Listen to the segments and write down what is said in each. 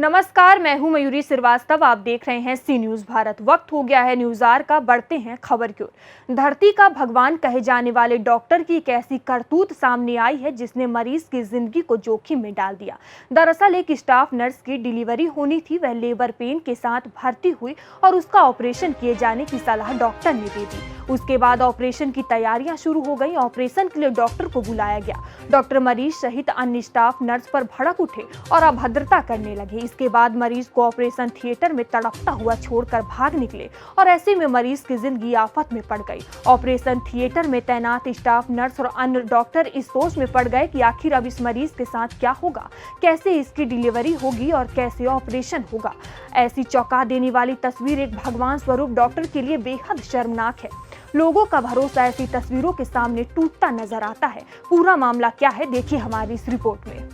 नमस्कार, मैं हूं मयूरी श्रीवास्तव। आप देख रहे हैं सी न्यूज भारत। वक्त हो गया है न्यूज आवर का। बढ़ते हैं खबर की ओर। धरती का भगवान कहे जाने वाले डॉक्टर की एक ऐसी करतूत सामने आई है जिसने मरीज की जिंदगी को जोखिम में डाल दिया। दरअसल एक स्टाफ नर्स की डिलीवरी होनी थी। वह लेबर पेन के साथ भर्ती हुई और उसका ऑपरेशन किए जाने की सलाह डॉक्टर ने दे दी। उसके बाद ऑपरेशन की तैयारियां शुरू हो गई। ऑपरेशन के लिए डॉक्टर को बुलाया गया। डॉक्टर मरीज सहित अन्य स्टाफ नर्स पर भड़क उठे और अभद्रता करने लगे। इसके बाद मरीज को ऑपरेशन थिएटर में तड़पता हुआ छोड़कर भाग निकले और ऐसे में मरीज की जिंदगी आफत में पड़ गई। ऑपरेशन थिएटर में तैनात स्टाफ नर्स और अन्य डॉक्टर इस सोच में पड़ गए कि आखिर अब इस मरीज के साथ क्या होगा, कैसे इसकी डिलीवरी होगी और कैसे ऑपरेशन होगा। ऐसी चौंका देने वाली तस्वीर एक भगवान स्वरूप डॉक्टर के लिए बेहद शर्मनाक है। लोगों का भरोसा ऐसी तस्वीरों के सामने टूटता नजर आता है। पूरा मामला क्या है, देखिए हमारी इस रिपोर्ट में।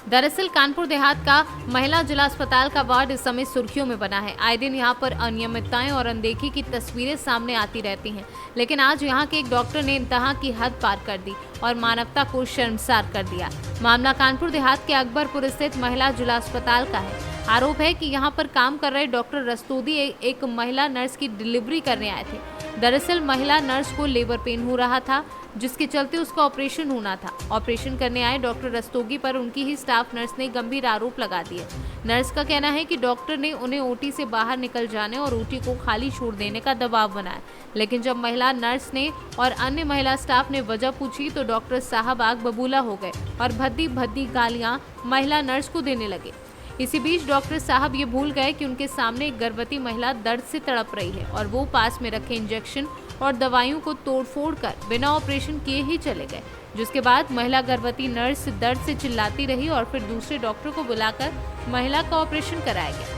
दरअसल कानपुर देहात का महिला जिला अस्पताल का वार्ड इस समय सुर्खियों में बना है। आए दिन यहां पर अनियमितताएं और अनदेखी की तस्वीरें सामने आती रहती हैं, लेकिन आज यहां के एक डॉक्टर ने इंतहा की हद पार कर दी और मानवता को शर्मसार कर दिया। मामला कानपुर देहात के अकबरपुर स्थित महिला जिला अस्पताल का है। आरोप है कि यहां पर काम कर रहे डॉक्टर रस्तोगी एक महिला नर्स की डिलीवरी करने आए थे। दरअसल महिला नर्स को लेबर पेन हो रहा था, जिसके चलते उसका ऑपरेशन होना था। ऑपरेशन करने आए डॉक्टर रस्तोगी पर उनकी ही स्टाफ नर्स ने गंभीर आरोप लगा दिए। नर्स का कहना है कि डॉक्टर ने उन्हें ओटी से बाहर निकल जाने और ओटी को खाली छोड़ देने का दबाव बनाया, लेकिन जब महिला नर्स ने और अन्य महिला स्टाफ ने वजह पूछी तो डॉक्टर साहब आग बबूला हो गए और भद्दी भद्दी गालियां महिला नर्स को देने लगे। इसी बीच डॉक्टर साहब ये भूल गए कि उनके सामने एक गर्भवती महिला दर्द से तड़प रही है और वो पास में रखे इंजेक्शन और दवाइयों को तोड़फोड़ कर बिना ऑपरेशन किए ही चले गए, जिसके बाद महिला गर्भवती नर्स दर्द से चिल्लाती रही और फिर दूसरे डॉक्टर को बुलाकर महिला का ऑपरेशन कराया गया।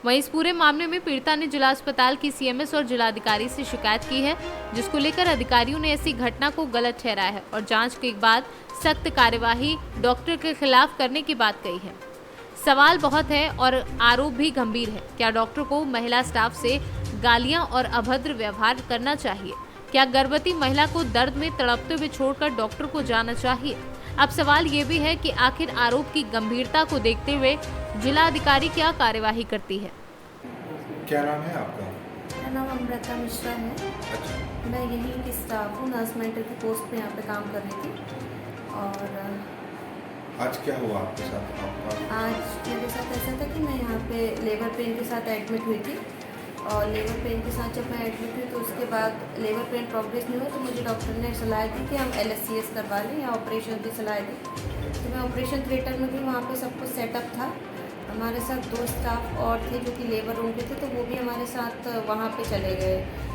वहीं इस पूरे मामले में पीड़िता ने जिला अस्पताल की सीएमएस और जिलाधिकारी से शिकायत की है, जिसको लेकर अधिकारियों ने ऐसी घटना को गलत ठहराया है और जांच के बाद सख्त कार्यवाही डॉक्टर के खिलाफ करने की बात कही है। सवाल बहुत है और आरोप भी गंभीर है। क्या डॉक्टर को महिला स्टाफ से गालियां और अभद्र व्यवहार करना चाहिए? क्या गर्भवती महिला को दर्द में तड़पते हुए छोड़कर डॉक्टर को जाना चाहिए? अब सवाल ये भी है कि आखिर आरोप की गंभीरता को देखते हुए जिला अधिकारी क्या कार्यवाही करती है। क्या नाम है आपका? मेरा नाम अमृता मिश्रा है। अच्छा। मैं यहीं की स्टाफ हूँ, नर्स मेंटर की पोस्ट पे यहाँ पे काम कर रही थी। और आज क्या हुआ आपके साथ? आज मेरे साथ ऐसा था कि मैं यहाँ पे लेबर पेन के साथ एडमिट हुई थी और लेबर पेन के साथ जब मैं एडमिट हुई तो उसके बाद लेबर पेन प्रोग्रेस नहीं हुआ तो मुझे डॉक्टर ने सलाह दी कि हम LSCS करवा लें या ऑपरेशन की सलाह दी। तो मैं ऑपरेशन थिएटर में गई, वहाँ पे सब कुछ सेटअप था। हमारे साथ 2 स्टाफ और थे जो कि लेबर रूम के थे, तो वो भी हमारे साथ वहाँ पे चले गए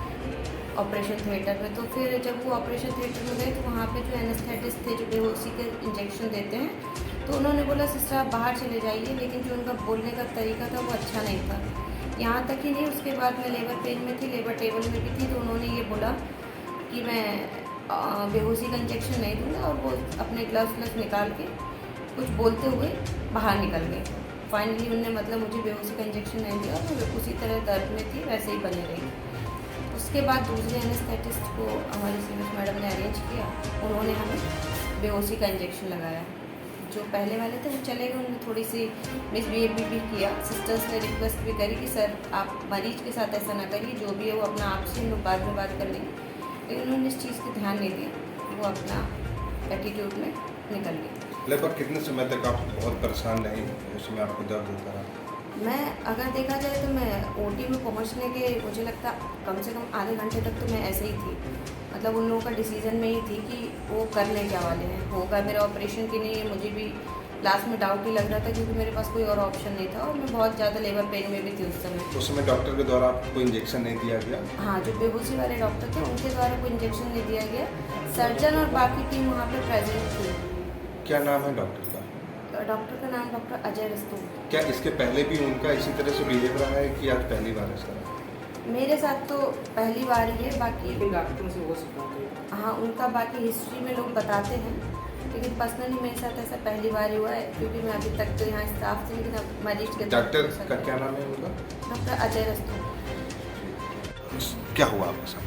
ऑपरेशन थिएटर में। तो फिर जब वो ऑपरेशन थिएटर में गए तो वहाँ पे जो एनेस्थेटिस्ट थे जो बेहोशी के इंजेक्शन देते हैं, तो उन्होंने बोला सिस्टर आप बाहर चले जाइए, लेकिन जो उनका बोलने का तरीका था वो अच्छा नहीं था। यहाँ तक ही नहीं, उसके बाद मैं लेबर पेन में थी, लेबर टेबल में भी थी, तो उन्होंने ये बोला कि मैं बेहोशी का इंजेक्शन नहीं दूँगा और वो अपने ग्लव्स निकाल के कुछ बोलते हुए बाहर निकल गए। फाइनली उनने मतलब मुझे बेहोशी का इंजेक्शन नहीं दिया और मैं उसी तरह दर्द में थी, वैसे ही बने रही। उसके बाद दूसरे एनेस्थेटिस्ट को हमारी सीएमएस मैडम ने अरेंज किया, उन्होंने हमें बेहोशी का इंजेक्शन लगाया। जो पहले वाले थे वो चले गए, उन्होंने थोड़ी सी मिसबिहेव भी किया। सिस्टर्स ने रिक्वेस्ट भी करी कि सर आप मरीज के साथ ऐसा ना करिए, जो भी है वो अपना आपसे हम लोग बाद में बात कर लेंगे, लेकिन उन्होंने इस चीज़ पर ध्यान नहीं दिया, वो अपना एटीट्यूड में निकल गए। लगभग कितने समय तक आप बहुत परेशान रही? उसमें आपको दर्द होता रहा? मैं अगर देखा जाए तो मैं ओटी में पहुंचने के मुझे लगता कम से कम आधे घंटे तक तो मैं ऐसे ही थी। मतलब उन लोगों का डिसीजन में ही थी कि वो करने क्या वाले हैं, होगा मेरा ऑपरेशन की नहीं है। मुझे भी लास्ट में डाउट ही लग रहा था क्योंकि मेरे पास कोई और ऑप्शन नहीं था और मैं बहुत ज़्यादा लेबर पेन में भी थी उस समय। उस समय डॉक्टर के द्वारा आपको इंजेक्शन नहीं दिया गया? हाँ, जो बेहोशी वाले डॉक्टर थे उनके द्वारा कोई इंजेक्शन नहीं दिया गया। सर्जन और बाकी टीम वहाँ पर प्रेजेंट थी। क्या नाम है डॉक्टर का? डॉक्टर का नाम डॉक्टर अजय रस्तोगी। क्या इसके पहले भी उनका इसी तरह से बिहेव रहा है कि आज पहली बार है सर? मेरे साथ तो पहली बार ही है, बाकी डॉक्टरों से हो सकता है। हाँ, उनका बाकी हिस्ट्री में लोग बताते हैं, लेकिन पर्सनली मेरे साथ ऐसा पहली बार ही हुआ है क्योंकि मैं अभी तक तो यहाँ स्टाफ थी, लेकिन अब मरीज के डॉक्टर का क्या नाम है उनका? डॉक्टर अजय रस्तोगी। क्या हुआ आपके साथ?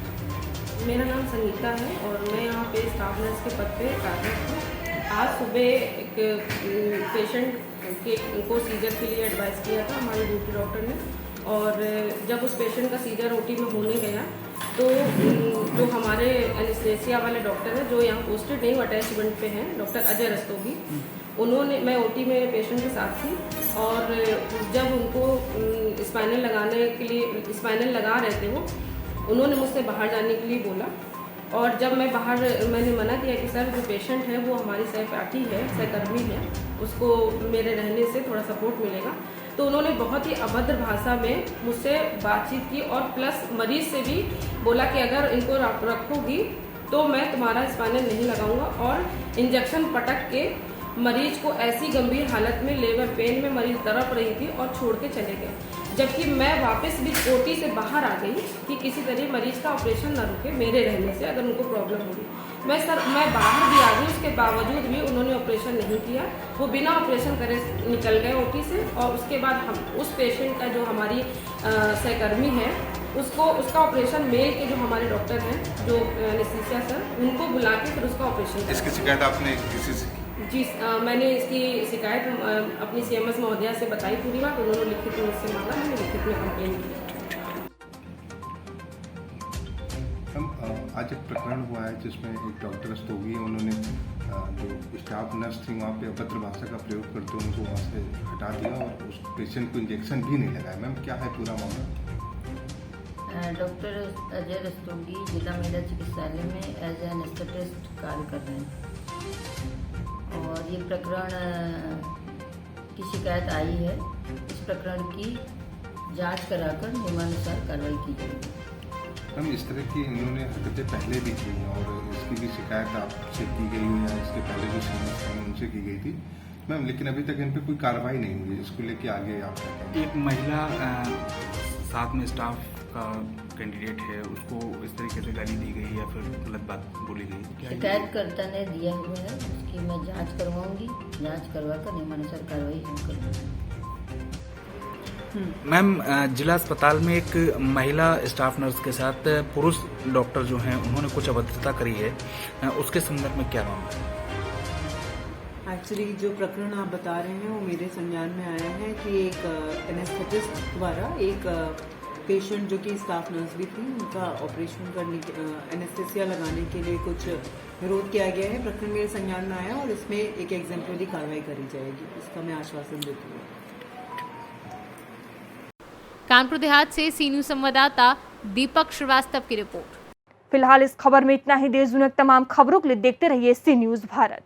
मेरा नाम संगीता है और मैं यहाँ पे स्टाफ नर्स के पद पे कार्यरत हूँ। आज सुबह एक पेशेंट कि उनको सीजर के लिए एडवाइस किया था हमारे ड्यूटी डॉक्टर ने। और जब उस पेशेंट का सीजर ओटी में होने गया तो जो हमारे एनेस्थेसिया वाले डॉक्टर हैं, जो यहाँ पोस्टेड नहीं, वो अटैचमेंट पे हैं, डॉक्टर अजय रस्तोगी, उन्होंने, मैं ओटी में पेशेंट के साथ थी और जब उनको स्पाइनल लगाने के लिए स्पाइनल लगा रहे थे वो, उन्होंने मुझसे बाहर जाने के लिए बोला। और जब मैं बाहर, मैंने मना किया कि सर जो पेशेंट है वो हमारी सहपाठी है, सहकर्मी है, उसको मेरे रहने से थोड़ा सपोर्ट मिलेगा। तो उन्होंने बहुत ही अभद्र भाषा में मुझसे बातचीत की और प्लस मरीज से भी बोला कि अगर इनको रखोगी तो मैं तुम्हारा स्पाइनल नहीं लगाऊंगा, और इंजेक्शन पटक के मरीज को ऐसी गंभीर हालत में, लेबर पेन में मरीज तड़प रही थी और छोड़ के चले गए। जबकि मैं वापस भी ओटी से बाहर आ गई कि किसी तरह मरीज का ऑपरेशन ना रुके मेरे रहने से, अगर उनको प्रॉब्लम होगी। मैं बाहर भी आ गई, उसके बावजूद भी उन्होंने ऑपरेशन नहीं किया। वो बिना ऑपरेशन करे निकल गए ओटी से। और उसके बाद हम उस पेशेंट का, जो हमारी सहकर्मी है, उसका ऑपरेशन मेल के जो हमारे डॉक्टर हैं, जो एनेस्थीसिया सर, उनको बुला के फिर उसका ऑपरेशन। इसकी शिकायत आपने किसी से? जी, मैंने इसकी शिकायत अपनी सीएमएस महोदया से बताई पूरी बात। उन्होंने लिखित में मुझसे मांगा, मैंने लिखित में कंप्लेन की। आज एक प्रकरण हुआ है जिसमें एक डॉक्टर रस्तोगी, उन्होंने जो स्टाफ नर्स थी वहाँ पे अभद्र भाषा का प्रयोग करते उनको वहाँ से हटा दिया और उस पेशेंट को इंजेक्शन भी नहीं लगाया। मैम, क्या है पूरा मामला? डॉक्टर अजय रस्तोगी जिला महिला चिकित्सालय में एज ए एनेस्थेटिस्ट कार्य कर रहे हैं और ये प्रकरण की शिकायत आई है। इस प्रकरण की जांच कराकर नियमानुसार कार्रवाई की जाएगी। मैम, इस तरह की इन्होंने हरकतें पहले भी की और इसकी भी शिकायत आपसे की गई हुई या इसके पहले जो सीनियर्स हैं उनसे की गई थी मैम, लेकिन अभी तक इन पर कोई कार्रवाई नहीं हुई। इसको लेके आगे आप क्या कहेंगे? एक महिला साथ में स्टाफ का कैंडिडेट है, उसको इस तरीके से गाली दी गई या फिर गलत बात बोली गई? शिकायतकर्ता ने दिया हुआ है, उसकी मैं जांच करवाऊंगी। जांच करवाकर नियमानुसार कार्रवाई हम करेंगे। मैम, जिला अस्पताल में एक महिला स्टाफ नर्स के साथ पुरुष डॉक्टर जो हैं उन्होंने कुछ अभद्रता करी है, उसके संदर्भ में क्या मामला है? एक्चुअली जो प्रकरण आप बता रहे हैं वो मेरे संज्ञान में आया है कि एक एनेस्थेटिस्ट द्वारा एक पेशेंट जो कि स्टाफ नर्स भी थी, उनका ऑपरेशन करने, एनेस्थेसिया लगाने के लिए कुछ विरोध किया गया है। प्रकरण मेरे संज्ञान में आया और इसमें एक एग्जाम्पलरी कार्रवाई करी जाएगी, इसका मैं आश्वासन देती हूँ। कानपुर देहात से सी न्यूज संवाददाता दीपक श्रीवास्तव की रिपोर्ट। फिलहाल इस खबर में इतना ही। देश दुनिया की तमाम खबरों के लिए देखते रहिए सी न्यूज भारत।